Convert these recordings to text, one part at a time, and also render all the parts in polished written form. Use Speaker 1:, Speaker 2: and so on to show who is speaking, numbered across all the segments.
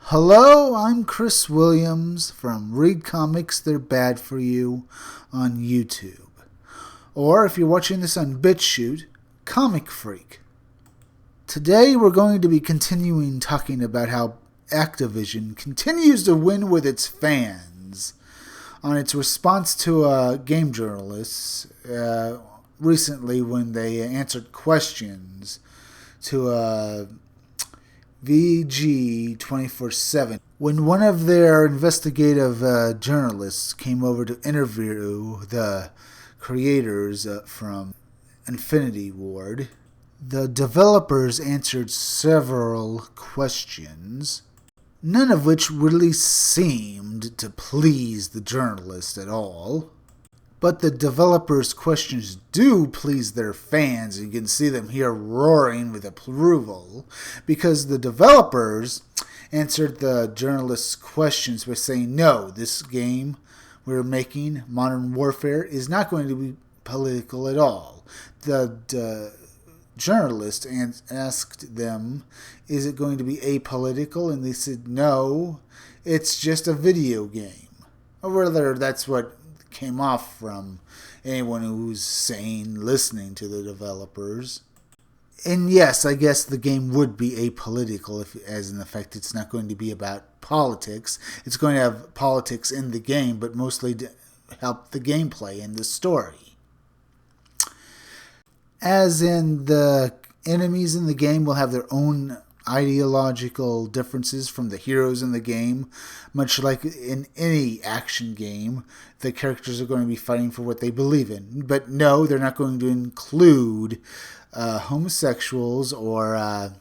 Speaker 1: Hello, I'm Chris Williams from Read Comics They're Bad For You on YouTube. Or if you're watching this on BitChute, Comic Freak. Today we're going to be continuing talking about how Activision continues to win with its fans on its response to game journalists recently when they answered questions to VG 24/7. When one of their investigative journalists came over to interview the creators from Infinity Ward, the developers answered several questions, none of which really seemed to please the journalist at all. But the developers' questions do please their fans. You can see them here roaring with approval because the developers answered the journalists' questions by saying, no, this game we're making, Modern Warfare, is not going to be political at all. The journalist asked them, is it going to be apolitical? And they said, no, it's just a video game. Or rather, that's what came off from anyone who's sane listening to the developers. And yes, I guess the game would be apolitical, as in effect it's not going to be about politics. It's going to have politics in the game, but mostly to help the gameplay and the story. As in, the enemies in the game will have their own ideological differences from the heroes in the game. Much like in any action game, the characters are going to be fighting for what they believe in. But no, they're not going to include homosexuals or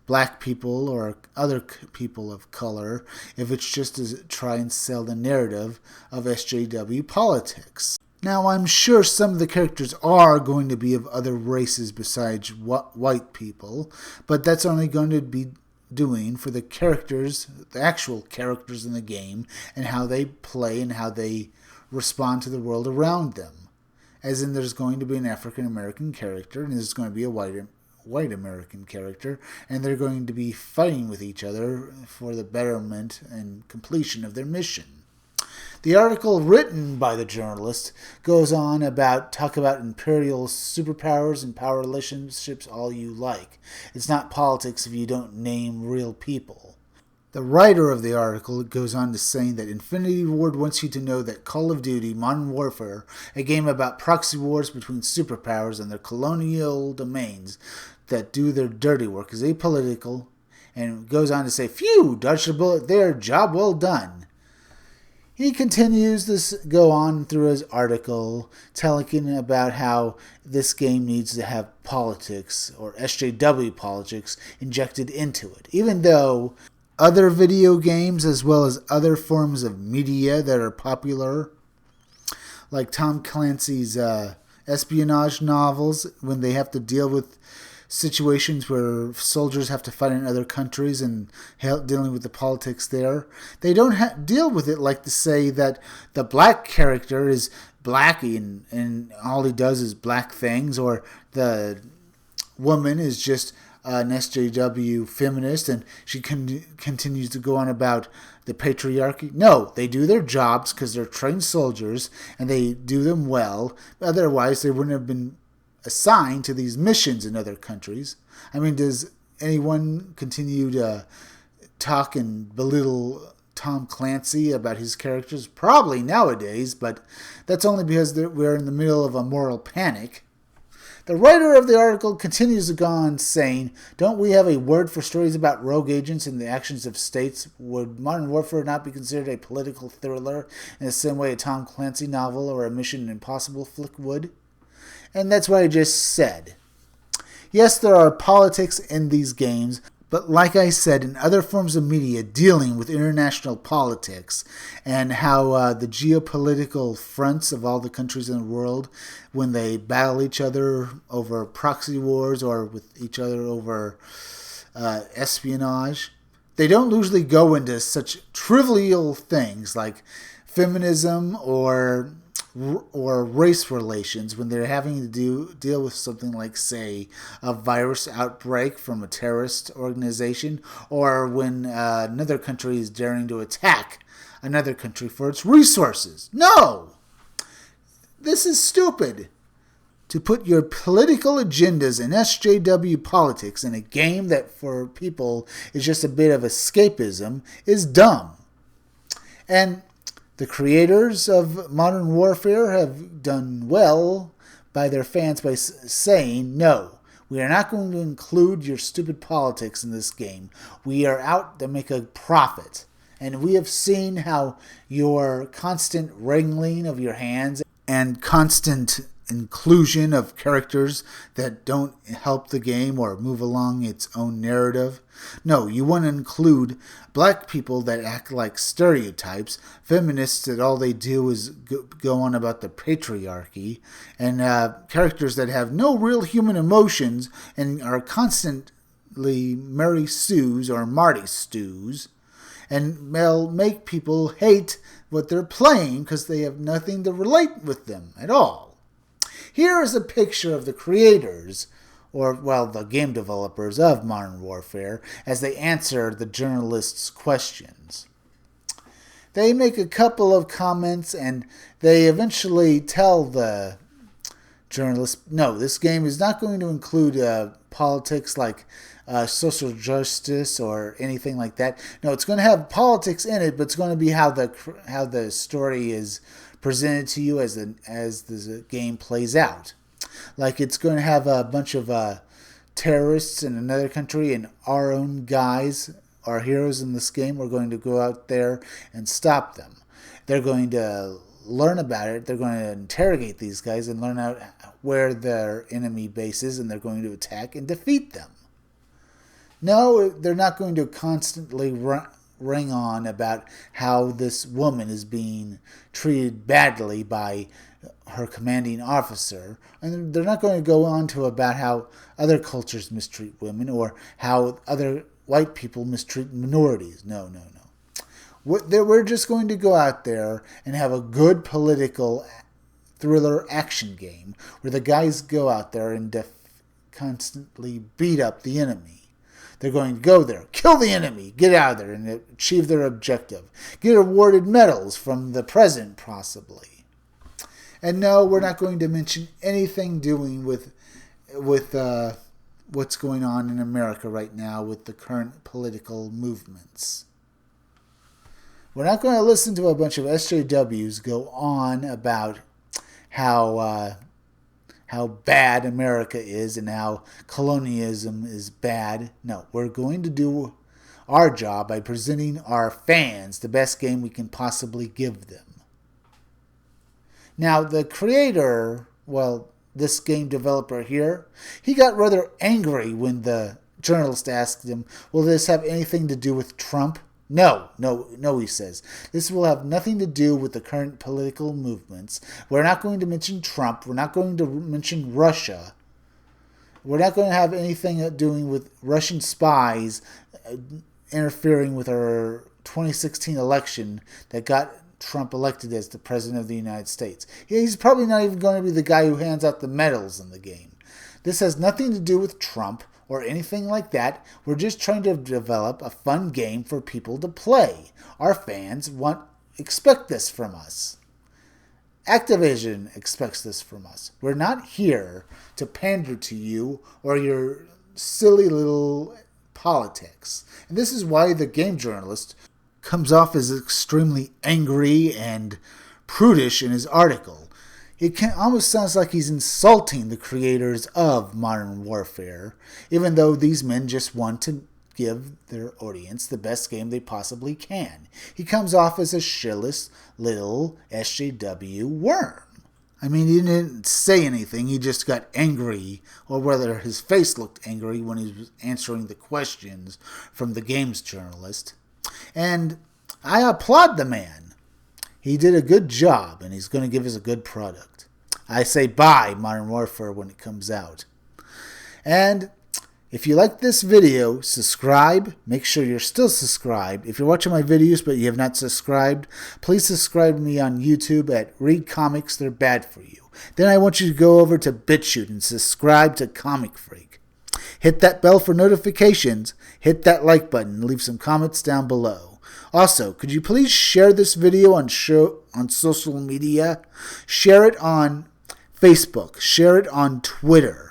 Speaker 1: black people or other people of color if it's just to try and sell the narrative of SJW politics. Now, I'm sure some of the characters are going to be of other races besides white people, but that's only going to be doing for the characters, the actual characters in the game, and how they play and how they respond to the world around them. As in, there's going to be an African American character, and there's going to be a white American character, and they're going to be fighting with each other for the betterment and completion of their mission. The article written by the journalist goes on talk about imperial superpowers and power relationships all you like. It's not politics if you don't name real people. The writer of the article goes on to saying that Infinity Ward wants you to know that Call of Duty Modern Warfare, a game about proxy wars between superpowers and their colonial domains that do their dirty work, is apolitical, and goes on to say, phew, dodged a bullet there, job well done. He continues to go on through his article, telling about how this game needs to have politics, or SJW politics, injected into it. Even though other video games, as well as other forms of media that are popular, like Tom Clancy's espionage novels, when they have to deal with situations where soldiers have to fight in other countries and dealing with the politics there, they don't deal with it like to say that the black character is black and all he does is black things, or the woman is just an SJW feminist and she continues to go on about the patriarchy. No, they do their jobs because they're trained soldiers and they do them well. Otherwise, they wouldn't have been assigned to these missions in other countries. I mean, does anyone continue to talk and belittle Tom Clancy about his characters? Probably nowadays, but that's only because we're in the middle of a moral panic. The writer of the article continues to go on saying, don't we have a word for stories about rogue agents and the actions of states? Would Modern Warfare not be considered a political thriller in the same way a Tom Clancy novel or a Mission Impossible flick would? And that's what I just said. Yes, there are politics in these games, but like I said, in other forms of media dealing with international politics and how the geopolitical fronts of all the countries in the world, when they battle each other over proxy wars or with each other over espionage, they don't usually go into such trivial things like feminism or or race relations when they're having to deal with something like, say, a virus outbreak from a terrorist organization, or when another country is daring to attack another country for its resources. No! This is stupid. To put your political agendas and SJW politics in a game that for people is just a bit of escapism is dumb. And the creators of Modern Warfare have done well by their fans by saying, no, we are not going to include your stupid politics in this game. We are out to make a profit. And we have seen how your constant wringing of your hands and constant inclusion of characters that don't help the game or move along its own narrative. No, you want to include black people that act like stereotypes, feminists that all they do is go on about the patriarchy, and characters that have no real human emotions and are constantly Mary Sues or Marty Stews, and they'll make people hate what they're playing because they have nothing to relate with them at all. Here is a picture of the creators, or, well, the game developers of Modern Warfare, as they answer the journalists' questions. They make a couple of comments, and they eventually tell the journalists, no, this game is not going to include politics like social justice or anything like that. No, it's going to have politics in it, but it's going to be how the story is presented to you as the game plays out. Like, it's going to have a bunch of terrorists in another country, and our own guys, our heroes in this game, are going to go out there and stop them. They're going to learn about it. They're going to interrogate these guys and learn out where their enemy base is, and they're going to attack and defeat them. No, they're not going to constantly ring on about how this woman is being treated badly by her commanding officer, and they're not going to go on to about how other cultures mistreat women or how other white people mistreat minorities. No. We're just going to go out there and have a good political thriller action game where the guys go out there and constantly beat up the enemy. They're going to go there, kill the enemy, get out of there, and achieve their objective. Get awarded medals from the president, possibly. And no, we're not going to mention anything doing with what's going on in America right now with the current political movements. We're not going to listen to a bunch of SJWs go on about how bad America is and how colonialism is bad. No, we're going to do our job by presenting our fans the best game we can possibly give them. Now, the creator, well, this game developer here, he got rather angry when the journalist asked him, will this have anything to do with Trump? No, he says. This will have nothing to do with the current political movements. We're not going to mention Trump. We're not going to mention Russia. We're not going to have anything doing with Russian spies interfering with our 2016 election that got Trump elected as the President of the United States. He's probably not even going to be the guy who hands out the medals in the game. This has nothing to do with Trump or anything like that. We're just trying to develop a fun game for people to play. Our fans expect this from us. Activision expects this from us. We're not here to pander to you or your silly little politics. And this is why the game journalist comes off as extremely angry and prudish in his article. It almost sounds like he's insulting the creators of Modern Warfare, even though these men just want to give their audience the best game they possibly can. He comes off as a shillless little SJW worm. I mean, he didn't say anything, he just got angry, or whether his face looked angry when he was answering the questions from the games journalist. And I applaud the man. He did a good job, and he's going to give us a good product. I say buy Modern Warfare when it comes out. And If you like this video, subscribe. Make sure you're still subscribed. If you're watching my videos but you have not subscribed, please subscribe to me on YouTube at Read Comics They're Bad For You. Then I want you to go over to BitChute and subscribe to Comic Freak. Hit that bell for notifications, hit that like button, and leave some comments down below. Also, could you please share this video on social media? Share it on Facebook. Share it on Twitter.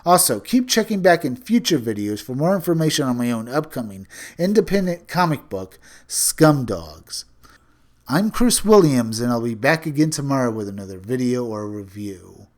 Speaker 1: Also, keep checking back in future videos for more information on my own upcoming independent comic book, Scumdogs. I'm Chris Williams, and I'll be back again tomorrow with another video or review.